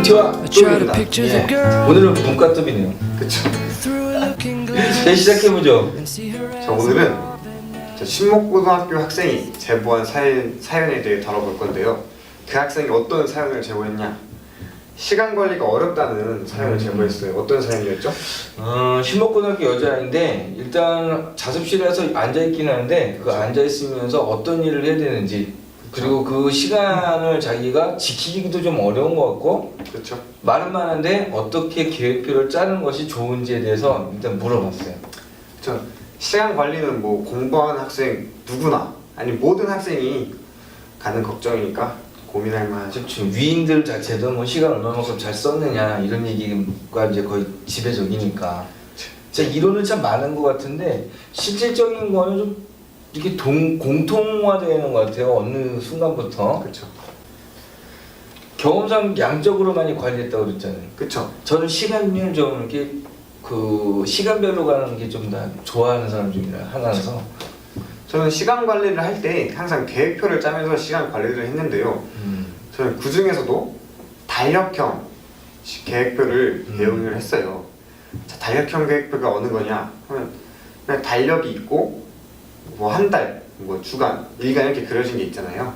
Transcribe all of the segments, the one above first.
MT와 뚜비입니다. 예. 오늘은 문과급이네요. 그쵸. 네, 시작해보죠. 자, 오늘은 신목고등학교 학생이 제보한 사연에 대해 다뤄볼 건데요. 그 학생이 어떤 사연을 제보했냐? 시간 관리가 어렵다는 사연을 제보했어요. 어떤 사연이었죠? 신목고등학교 여자아이인데 일단 자습실에서 앉아있긴 하는데 그 앉아있으면서 어떤 일을 해야 되는지, 그리고 그 시간을 자기가 지키기도 좀 어려운 것 같고, 그렇죠. 말은 많은데 어떻게 계획표를 짜는 것이 좋은지에 대해서 일단 물어봤어요. 그렇죠. 시간 관리는 뭐 공부하는 학생 누구나, 아니 모든 학생이 가는 걱정이니까 고민할 만하죠. 그렇죠. 위인들 자체도 뭐 시간 얼마만큼 잘 썼느냐 이런 얘기가 이제 거의 지배적이니까. 진짜 이론은 참 많은 것 같은데 실질적인 거는 좀 이렇게 공통화되는 것 같아요. 어느 순간부터. 그렇죠. 경험상 양적으로 많이 관리했다고 그랬잖아요. 그렇죠. 저는 시간을 좀 이렇게 그 시간별로 가는 게 좀 다 좋아하는 사람 중에 하나라서. 저는 시간 관리를 할 때 항상 계획표를 짜면서 시간 관리를 했는데요. 저는 그 중에서도 달력형 계획표를 배용을 했어요. 자, 달력형 계획표가 어느 거냐 하면 그냥 달력이 있고 뭐 한 달, 뭐 주간, 일간 이렇게 그려진 게 있잖아요.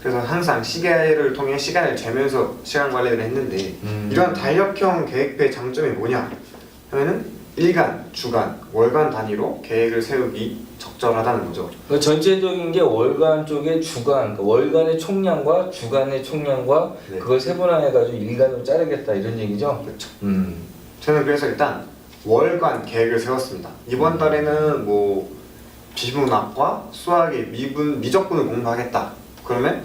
그래서 항상 시계를 통해 시간을 재면서 시간 관리를 했는데 이런 달력형 계획표의 장점이 뭐냐 하면은 일간, 주간, 월간 단위로 계획을 세우기 적절하다는 거죠. 그러니까 전체적인 게 월간 쪽에 주간, 그러니까 월간의 총량과 주간의 총량과 네. 그걸 세분화해가지고 일간으로 자르겠다 이런 얘기죠? 그렇죠. 음. 저는 그래서 일단 월간 계획을 세웠습니다. 이번 달에는 뭐 비문학과 수학의 미적분을 공부하겠다. 그러면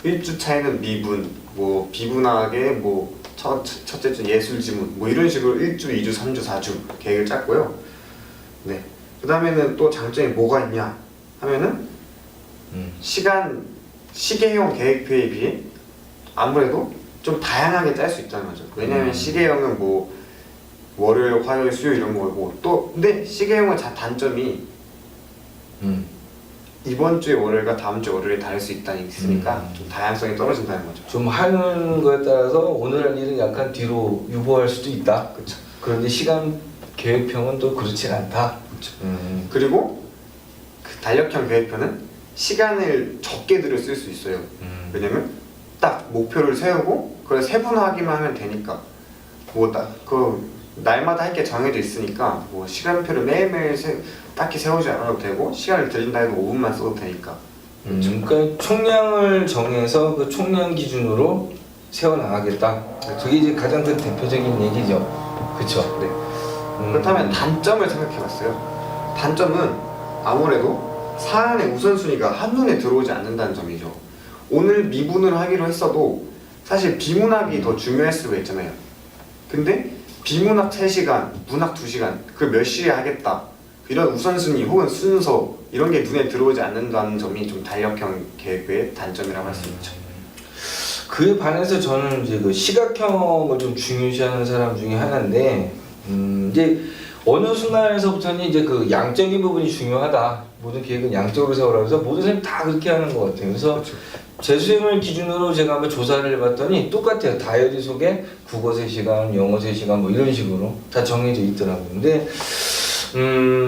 1주 차에는 미분, 뭐 비문학의 뭐 첫째 주 예술 지문, 뭐 이런 식으로 1주, 2주, 3주, 4주 계획을 짰고요. 네. 그 다음에는 또 장점이 뭐가 있냐 하면은 시계형 계획표에 비해 아무래도 좀 다양하게 짤 수 있다는 거죠. 왜냐면 시계형은 뭐 월요일, 화요일, 수요일 이런 거고, 또 근데 시계형은 단점이 이번 주에 월요일과 다음 주 월요일이 다를 수 있으니까 좀 다양성이 떨어진다는 거죠. 좀 하는 거에 따라서 오늘 할 일은 약간 뒤로 유보할 수도 있다. 그렇죠. 그런데 시간 계획형은 또 그렇지 않다. 그렇죠. 그리고 그 달력형 계획표는 시간을 적게 들여 쓸 수 있어요. 왜냐면 딱 목표를 세우고 그걸 세분화하기만 하면 되니까, 뭐 그 날마다 할 게 정해져 있으니까 뭐 시간표를 매일매일 딱히 세우지 않아도 되고, 시간을 들린다 해도 5분만 써도 되니까. 그러니까 총량을 정해서 그 총량 기준으로 세워나가겠다. 그게 이제 가장 큰 대표적인 얘기죠. 그렇죠? 네. 그렇다면 단점을 생각해봤어요. 단점은 아무래도 사안의 우선순위가 한눈에 들어오지 않는다는 점이죠. 오늘 미분을 하기로 했어도 사실 비문학이 더 중요할 수가 있잖아요. 근데 비문학 3시간, 문학 2시간, 그 몇 시에 하겠다, 이런 우선순위 혹은 순서 이런 게 눈에 들어오지 않는다는 점이 좀 달력형 계획의 단점이라고 할 수 있죠. 그에 반해서 저는 이제 그 시각형을 좀 중요시하는 사람 중에 하나인데, 이제 어느 순간에서부터는 이제 그 양적인 부분이 중요하다. 모든 계획은 양적으로 세우라고 해서 모든 사람이 다 그렇게 하는 것 같아요. 그래서 그렇죠. 재수생을 기준으로 제가 한번 조사를 해봤더니 똑같아요. 다이어리 속에 국어 3시간, 영어 3시간 뭐 이런 식으로 다 정해져 있더라고요. 근데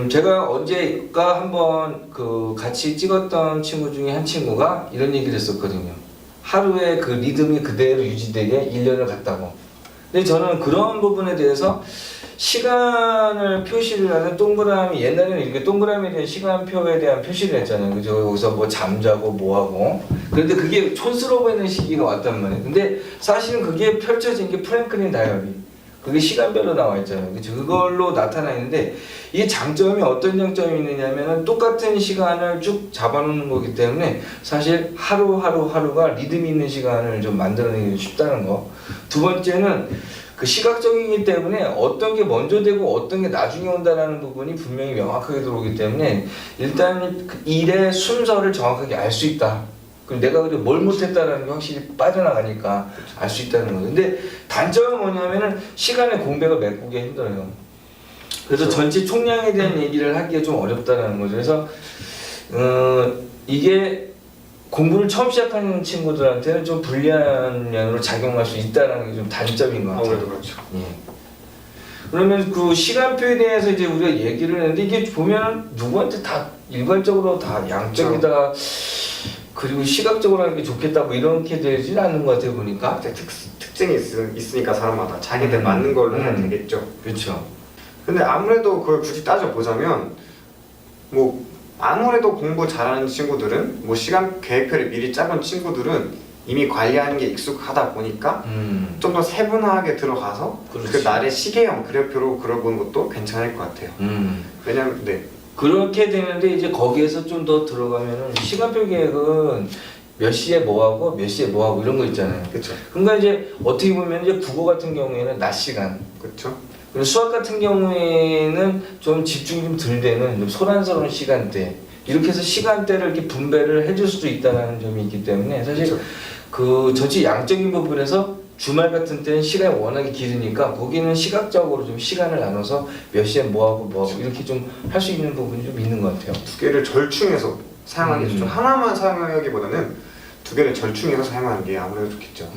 제가 언제가 한번 그 같이 찍었던 친구 중에 한 친구가 이런 얘기를 했었거든요. 하루에 그 리듬이 그대로 유지되게 1년을 갔다고. 근데 저는 그런 부분에 대해서 시간을 표시를 하는 동그라미, 옛날에는 이렇게 동그라미에 대한 시간표에 대한 표시를 했잖아요. 그죠? 여기서 뭐 잠자고 뭐하고. 그런데 그게 촌스러워 보이는 시기가 왔단 말이에요. 근데 사실은 그게 펼쳐진 게 프랭클린 다이어리. 그게 시간별로 나와 있잖아요. 그죠? 그걸로 나타나 있는데, 이게 장점이 어떤 장점이 있느냐면은 똑같은 시간을 쭉 잡아놓는 거기 때문에 사실 하루가 리듬 있는 시간을 좀 만들어내기 쉽다는 거. 두 번째는 그 시각적이기 때문에 어떤 게 먼저 되고 어떤 게 나중에 온다라는 부분이 분명히 명확하게 들어오기 때문에 일단 그 일의 순서를 정확하게 알 수 있다. 그리고 내가 그래 뭘 못했다라는 게 확실히 빠져나가니까 알 수 있다는 거죠. 근데 단점은 뭐냐면은 시간의 공백을 메꾸기 힘들어요. 그래서 전체 총량에 대한 얘기를 하기가 좀 어렵다는 거죠. 그래서 이게 공부를 처음 시작하는 친구들한테는 좀 불리한 면으로 작용할 수 있다는 게 좀 단점인 것 같아요. 아무래도 그렇죠. 예. 그러면 그 시간표에 대해서 이제 우리가 얘기를 했는데 이게 보면 누구한테 다 일괄적으로 다 양적이다 그리고 시각적으로 하는 게 좋겠다 뭐 이렇게 되지는 않는 것 같아요 보니까. 특징이 있으니까 사람마다 자기들 맞는 걸로 해야 되겠죠. 그렇죠. 근데 아무래도 그걸 굳이 따져보자면 뭐 아무래도 공부 잘하는 친구들은 뭐 시간 계획표를 미리 짜본 친구들은 이미 관리하는 게 익숙하다 보니까 좀 더 세분화하게 들어가서 그렇지. 그 날의 시계형 그래프로 그려보는 것도 괜찮을 것 같아요. 왜냐면 네. 그렇게 되는데 이제 거기에서 좀 더 들어가면은 시간표 계획은 몇 시에 뭐 하고 몇 시에 뭐 하고 이런 거 있잖아요. 그렇죠. 그러니까 이제 어떻게 보면 이제 국어 같은 경우에는 낮 시간, 그렇죠. 그리고 수학 같은 경우에는 좀 집중이 좀 덜 되는 좀 소란스러운 시간대. 이렇게 해서 시간대를 이렇게 분배를 해줄 수도 있다는 점이 있기 때문에 사실 그렇죠. 그 전체 양적인 부분에서 주말 같은 때는 시간이 워낙에 길으니까 거기는 시각적으로 좀 시간을 나눠서 몇 시에 뭐 하고 이렇게 좀 할 수 있는 부분이 좀 있는 것 같아요. 두 개를 절충해서 사용하는 게 좋죠. 하나만 사용하기보다는 두 개를 절충해서 사용하는 게 아무래도 좋겠죠.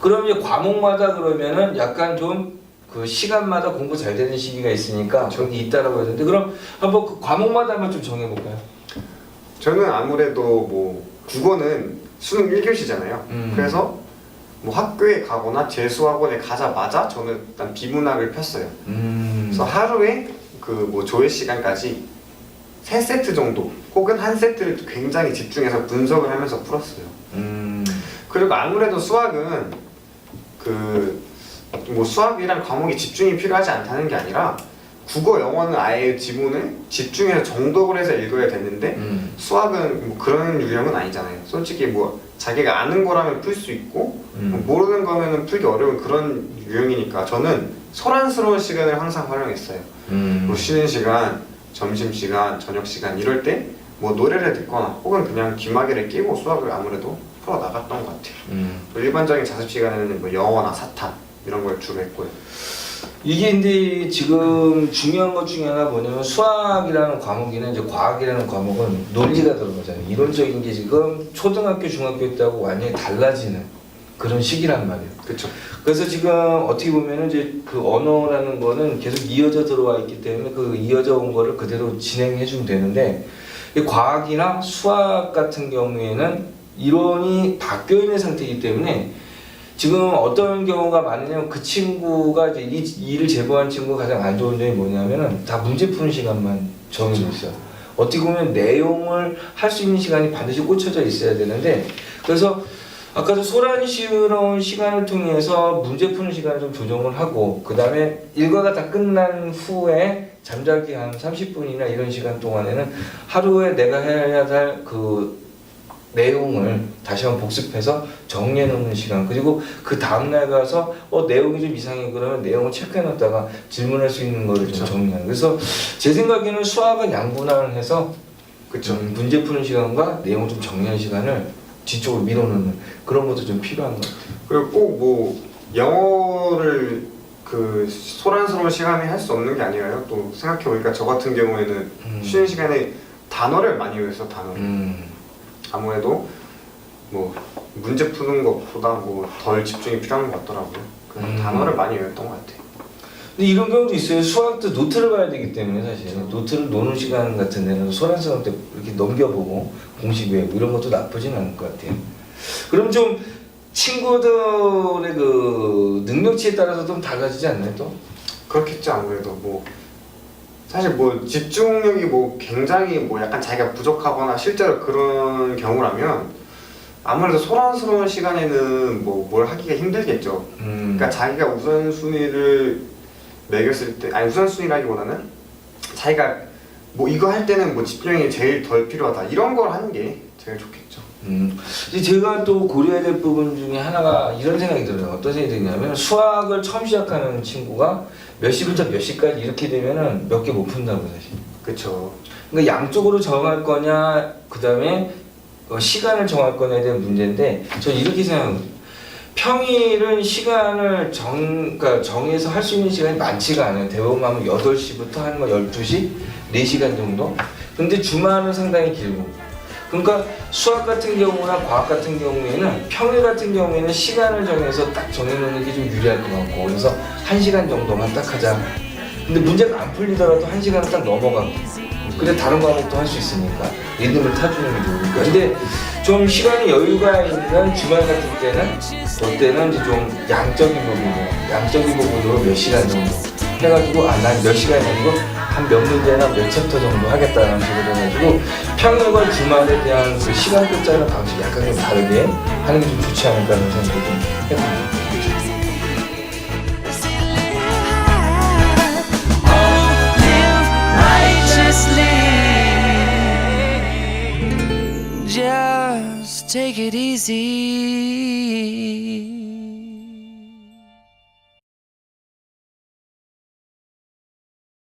그럼 이제 과목마다 그러면은 약간 좀 그 시간마다 공부 잘 되는 시기가 있으니까 저기 있다라고 했는데 그럼 한번 그 과목마다 한번 좀 정해볼까요? 저는 아무래도 뭐 국어는 수능 1교시잖아요. 그래서 뭐 학교에 가거나 재수학원에 가자마자 저는 일단 비문학을 폈어요. 그래서 하루에 그 뭐 조회 시간까지 3세트 정도 혹은 한 세트를 굉장히 집중해서 분석을 하면서 풀었어요. 그리고 아무래도 수학은 그 뭐 수학이란 과목이 집중이 필요하지 않다는 게 아니라 국어, 영어는 아예 지문을 집중해서 정독을 해서 읽어야 되는데 수학은 뭐 그런 유형은 아니잖아요. 솔직히 뭐 자기가 아는 거라면 풀 수 있고 모르는 거면은 풀기 어려운 그런 유형이니까 저는 소란스러운 시간을 항상 활용했어요. 뭐 쉬는 시간, 점심 시간, 저녁 시간 이럴 때 뭐 노래를 듣거나 혹은 그냥 귀마개를 끼고 수학을 아무래도 풀어 나갔던 것 같아요. 일반적인 자습 시간에는 뭐 영어나 사탐 이런 걸 주로 했고요. 이게 근데 지금 중요한 것 중에 하나 뭐냐면 수학이라는 과목이나 이제 과학이라는 과목은 논리가 들어가잖아요. 이론적인 게 지금 초등학교, 중학교 때하고 완전히 달라지는 그런 시기란 말이에요. 그렇죠. 그래서 지금 어떻게 보면은 이제 그 언어라는 거는 계속 이어져 들어와 있기 때문에 그 이어져 온 거를 그대로 진행해 주면 되는데 이 과학이나 수학 같은 경우에는 이론이 바뀌어 있는 상태이기 때문에 지금 어떤 경우가 많으냐면 그 친구가 이제 이 일을 제보한 친구가 가장 안 좋은 점이 뭐냐면은 다 문제 푸는 시간만 정해져 있어요. 어떻게 보면 내용을 할 수 있는 시간이 반드시 꽂혀져 있어야 되는데 그래서 아까도 소란스러운 시간을 통해서 문제 푸는 시간을 좀 조정을 하고 그 다음에 일과가 다 끝난 후에 잠자기 한 30분이나 이런 시간 동안에는 하루에 내가 해야 할 그 내용을 다시 한번 복습해서 정리해 놓는 시간 그리고 그 다음날 가서 내용이 좀 이상해 그러면 내용을 체크해 놨다가 질문할 수 있는 거를 좀 정리하는 그래서 제 생각에는 수학은 양분화를 해서 그렇죠. 문제 푸는 시간과 내용을 좀 정리하는 시간을 뒤쪽으로 밀어놓는 그런 것도 좀 필요한 것 같아요. 그리고 꼭 뭐 영어를 그 소란스러운 시간에 할 수 없는 게 아니라요. 또 생각해보니까 저 같은 경우에는 쉬는 시간에 단어를 많이 외워서 단어를 아무래도 뭐 문제 푸는 것보다 뭐 덜 집중이 필요한 것 같더라고요. 그래서 단어를 많이 외웠던 것 같아요. 근데 이런 경우도 있어요. 수학도 노트를 봐야 되기 때문에 사실 노트를 노는 시간 같은 데는 소란스러울 때 이렇게 넘겨보고 공식 외우고 이런 것도 나쁘진 않을 것 같아요. 그럼 좀 친구들의 그 능력치에 따라서 좀 달라지지 않나요 또? 그렇겠죠. 아무래도 뭐 사실 뭐 집중력이 뭐 굉장히 뭐 약간 자기가 부족하거나 실제로 그런 경우라면 아무래도 소란스러운 시간에는 뭐 뭘 하기가 힘들겠죠. 그러니까 자기가 우선순위를 매겼을 때 아니 우선순위라기보다는 자기가 뭐 이거 할 때는 뭐 집중력이 제일 덜 필요하다 이런 걸 하는 게 제일 좋겠죠. 이제 제가 또 고려해야 될 부분 중에 하나가 이런 생각이 들어요. 어떤 생각이 드냐면 수학을 처음 시작하는 친구가 몇 시부터 몇 시까지 이렇게 되면은 몇 개 못 푼다고 사실. 그렇죠. 그러니까 양쪽으로 정할 거냐, 그 다음에 시간을 정할 거냐에 대한 문제인데, 저는 이렇게 생각합니다. 평일은 시간을 그러니까 정해서 할 수 있는 시간이 많지가 않아요. 대부분 하면 8시부터 한 12시, 4시간 정도. 근데 주말은 상당히 길고. 그러니까 수학 같은 경우나 과학 같은 경우에는 평일 같은 경우에는 시간을 정해서 딱 정해놓는 게 좀 유리할 것 같고 그래서 1시간 정도만 딱 하자. 근데 문제가 안 풀리더라도 1시간을 딱 넘어가고 근데 다른 과목도 할 수 있으니까 리듬을 타주는 게 좋으니까 근데 좀 시간이 여유가 있는 주말 같은 때는 그때는 이제 좀 양적인 부분으로 몇 시간 정도 해가지고 난 몇 시간이 아니고 한 몇 문제나 몇 챕터 정도 하겠다는 식으로 해가지고 평일과 주말에 대한 그 시간 끝자는 방식이 약간 좀 다르게 하는 게 좀 좋지 않을까 하는 생각이 좀 해봅니다. Just take it easy.